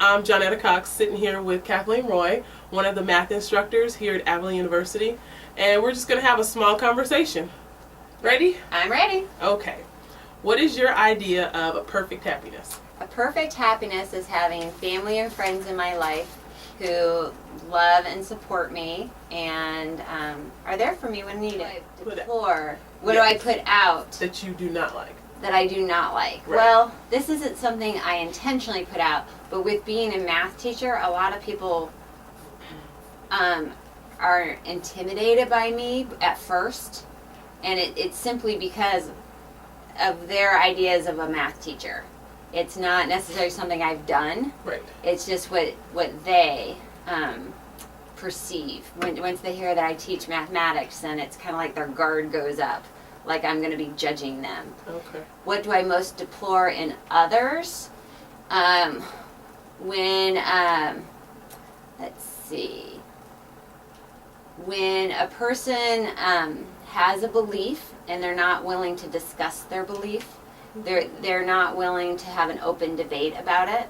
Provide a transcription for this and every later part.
I'm Johnetta Cox, sitting here with Kathleen Roy, one of the math instructors here at Abilene University, and we're just going to have a small conversation. Ready? I'm ready. Okay. What is your idea of a perfect happiness? A perfect happiness is having family and friends in my life who love and support me and are there for me when I need it. Deplore. What do I put out? That you do not like. That I do not like. Right. Well, this isn't something I intentionally put out, but with being a math teacher, a lot of people are intimidated by me at first, and it's simply because of their ideas of a math teacher. It's not necessarily something I've done. Right. It's just what they perceive. Once they hear that I teach mathematics, then it's kind of like their guard goes up, like I'm going to be judging them. Okay. What do I most deplore in others? When, let's see, when a person has a belief and they're not willing to discuss their belief, they're not willing to have an open debate about it.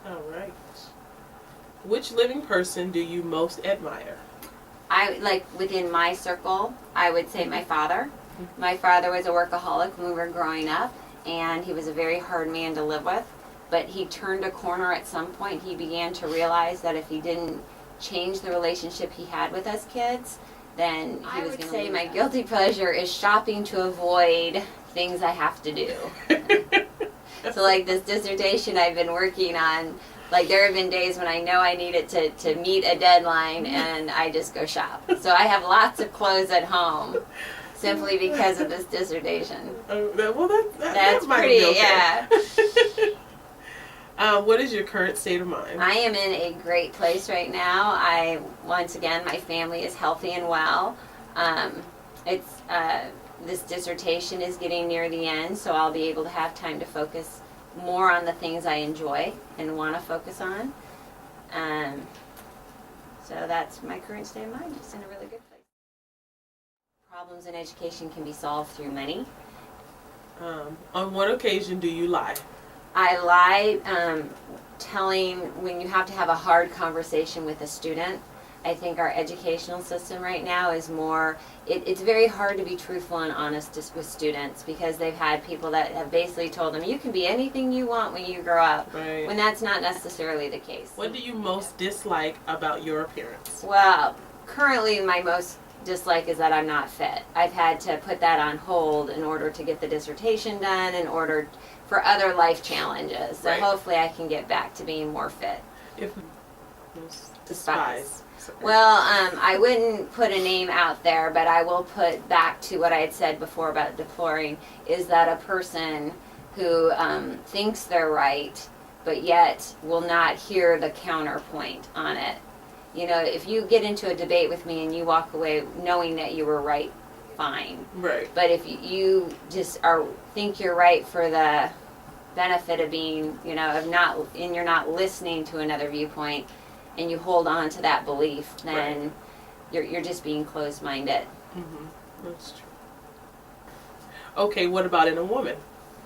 All right. Which living person do you most admire? Within my circle, I would say my father. My father was a workaholic when we were growing up, and he was a very hard man to live with. But he turned a corner at some point. He began to realize that if he didn't change the relationship he had with us kids, then he was going to say my guilty pleasure is shopping to avoid things I have to do. So like this dissertation I've been working on, like there have been days when I know I need it to meet a deadline and I just go shop. So I have lots of clothes at home simply because of this dissertation. Well, that's might pretty, be okay. yeah. What is your current state of mind? I am in a great place right now. Once again, my family is healthy and well. This dissertation is getting near the end, so I'll be able to have time to focus more on the things I enjoy and want to focus on. So that's my current state of mind. Just in a really good place. Problems in education can be solved through money. On what occasion do you lie? I lie telling when you have to have a hard conversation with a student. I think our educational system right now is more, it's very hard to be truthful and honest with students because they've had people that have basically told them you can be anything you want when you grow up, right, when that's not necessarily the case. What do you most dislike about your appearance? Well, currently my most dislike is that I'm not fit. I've had to put that on hold in order to get the dissertation done, in order for other life challenges. So right, hopefully I can get back to being more fit. If despise. Well, I wouldn't put a name out there, but I will put back to what I had said before about deploring, is that a person who thinks they're right, but yet will not hear the counterpoint on it. You know, if you get into a debate with me and you walk away knowing that you were right, fine. Right. But if you just think you're right for the benefit of being, you're not listening to another viewpoint, and you hold on to that belief, then right, you're just being closed-minded. Mm-hmm. That's true. Okay, what about in a woman?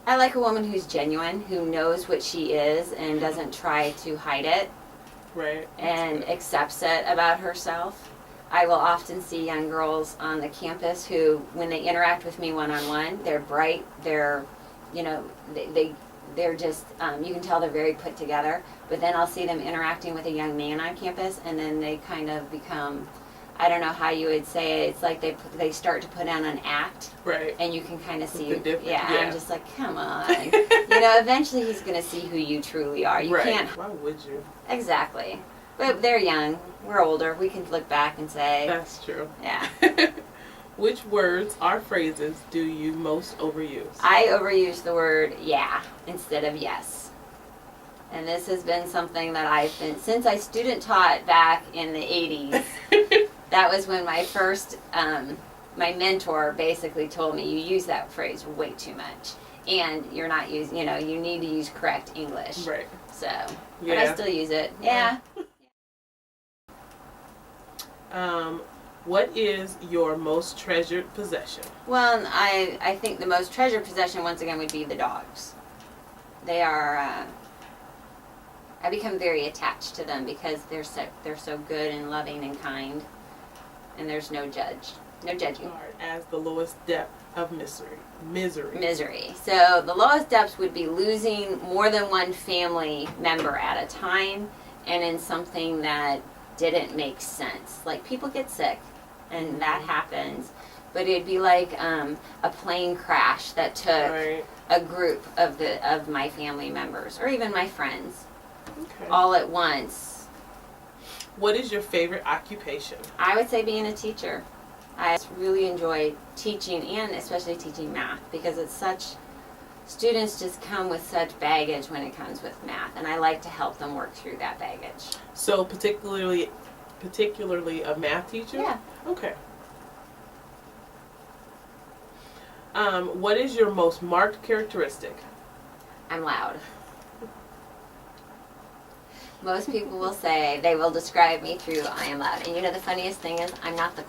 I like a woman who's genuine, who knows what she is and doesn't try to hide it. Right. And accepts it about herself. I will often see young girls on the campus who, when they interact with me one-on-one, they're bright, they're just, you can tell they're very put together, but then I'll see them interacting with a young man on campus, and then they kind of become, I don't know how you would say it, it's like they start to put on an act, right, and you can kind of see, yeah, I'm just like, come on. Eventually he's going to see who you truly are. You right, can't. Why would you? Exactly. But they're young, we're older, we can look back and say. That's true. Yeah. Which words or phrases do you most overuse? I overuse the word yeah instead of yes. And this has been something that since I student taught back in the 80s, that was when my first, my mentor basically told me, you use that phrase way too much. And you're not using, you need to use correct English. Right. So, yeah, but I still use it. Yeah. What is your most treasured possession? Well, I think the most treasured possession, once again, would be the dogs. They are, I become very attached to them because they're so good and loving and kind, and there's no judging. As the lowest depth of misery. So the lowest depths would be losing more than one family member at a time, and in something that didn't make sense. Like, people get sick, and that happens, but it'd be like a plane crash that took a group of my family members, or even my friends, all at once. What is your favorite occupation? I would say being a teacher. I really enjoy teaching, and especially teaching math, because students just come with such baggage when it comes with math, and I like to help them work through that baggage. So particularly a math teacher? Yeah. Okay. What is your most marked characteristic? I'm loud. Most people will say, they will describe me through I am loud. And the funniest thing is, I'm not the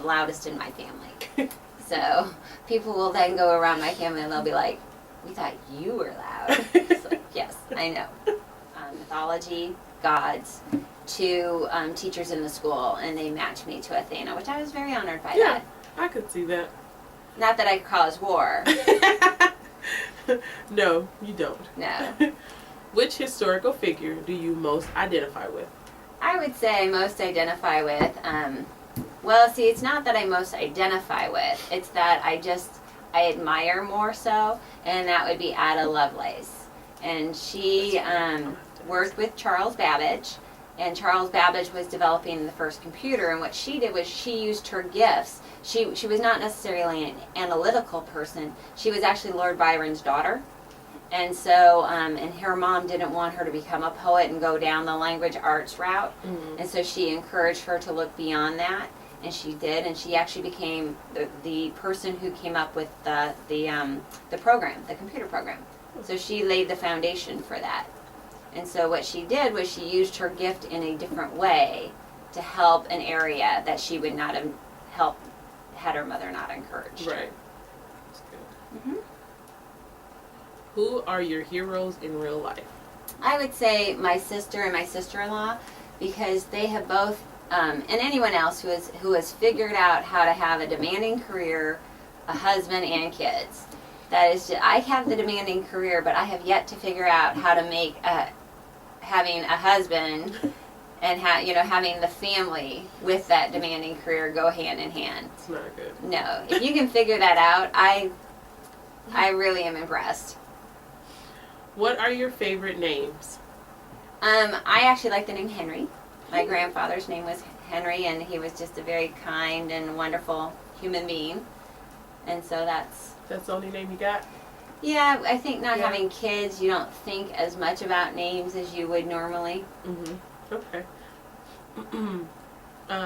loudest in my family. So people will then go around my family and they'll be like, we thought you were loud. So, yes, I know. Mythology, gods, 2 teachers in the school, and they matched me to Athena, which I was very honored by that. I could see that. Not that I cause war. No, you don't. No. Which historical figure do you most identify with? I would say I most identify with, well, see, it's not that I most identify with, it's that I admire more so, and that would be Ada Lovelace. And she worked with Charles Babbage, and Charles Babbage was developing the first computer, and what she did was she used her gifts. She was not necessarily an analytical person. She was actually Lord Byron's daughter. And so, and her mom didn't want her to become a poet and go down the language arts route. Mm-hmm. And so she encouraged her to look beyond that. And she did. And she actually became the person who came up with the program, the computer program. So she laid the foundation for that. And so what she did was she used her gift in a different way to help an area that she would not have helped had her mother not encouraged her. Right. That's good. Mm-hmm. Who are your heroes in real life? I would say my sister and my sister-in-law, because they have both, and anyone else who has figured out how to have a demanding career, a husband, and kids. That is, I have the demanding career, but I have yet to figure out how to make having a husband and having the family with that demanding career go hand in hand. It's not good. No, if you can figure that out, I really am impressed. What are your favorite names? I actually like the name Henry. My grandfather's name was Henry, and he was just a very kind and wonderful human being. And so that's the only name you got? Yeah, I think not having kids, you don't think as much about names as you would normally. Mm-hmm. Okay.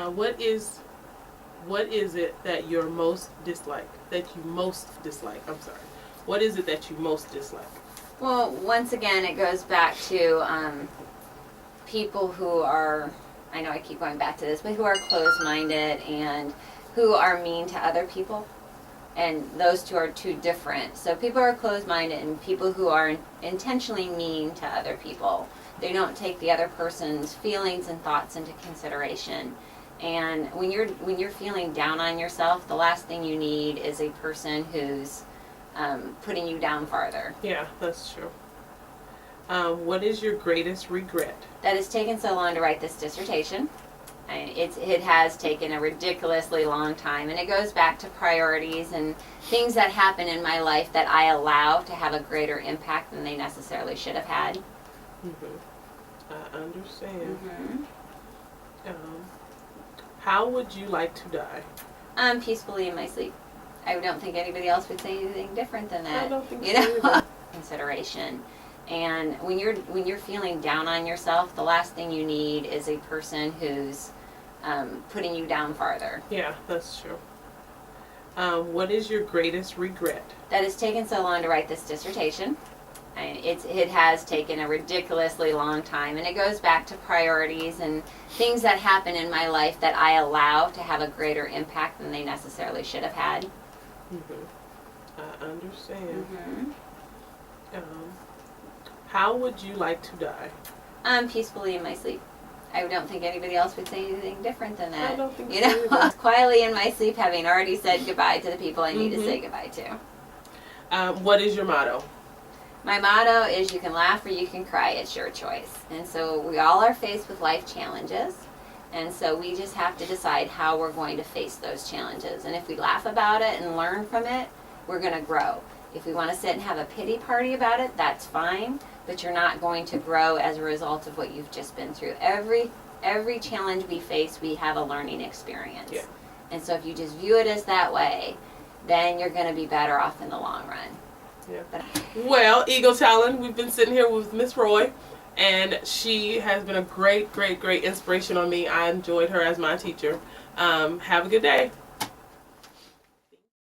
What is it that you're most dislike? I'm sorry. What is it that you most dislike? Well, once again, it goes back to people who are, I know I keep going back to this, but who are closed-minded and who are mean to other people. And those two are two different. So people are closed-minded and people who are intentionally mean to other people. They don't take the other person's feelings and thoughts into consideration. And when you're feeling down on yourself, the last thing you need is a person who's putting you down farther. Yeah, that's true. What is your greatest regret? That it's taken so long to write this dissertation. It has taken a ridiculously long time, and it goes back to priorities and things that happen in my life that I allow to have a greater impact than they necessarily should have had. Mm-hmm. I understand. Mm-hmm. How would you like to die? Peacefully in my sleep. I don't think anybody else would say anything different than that. I don't think so either. Consideration. And when you're feeling down on yourself, the last thing you need is a person who's putting you down farther. Yeah, that's true. What is your greatest regret? That it's taken so long to write this dissertation. It has taken a ridiculously long time, and it goes back to priorities and things that happen in my life that I allow to have a greater impact than they necessarily should have had. I understand. Mm-hmm. How would you like to die? Peacefully in my sleep. I don't think anybody else would say anything different than that. I don't think you so know, either. quietly in my sleep, having already said goodbye to the people I need to say goodbye to. What is your motto? My motto is you can laugh or you can cry. It's your choice. And so we all are faced with life challenges. And so we just have to decide how we're going to face those challenges. And if we laugh about it and learn from it, we're going to grow. If we want to sit and have a pity party about it, that's fine. But you're not going to grow as a result of what you've just been through. Every challenge we face, we have a learning experience. Yeah. And so if you just view it as that way, then you're going to be better off in the long run. Yeah. But Well, Eagle Talent, we've been sitting here with Miss Roy, and she has been a great inspiration on me. I enjoyed her as my teacher. Have a good day.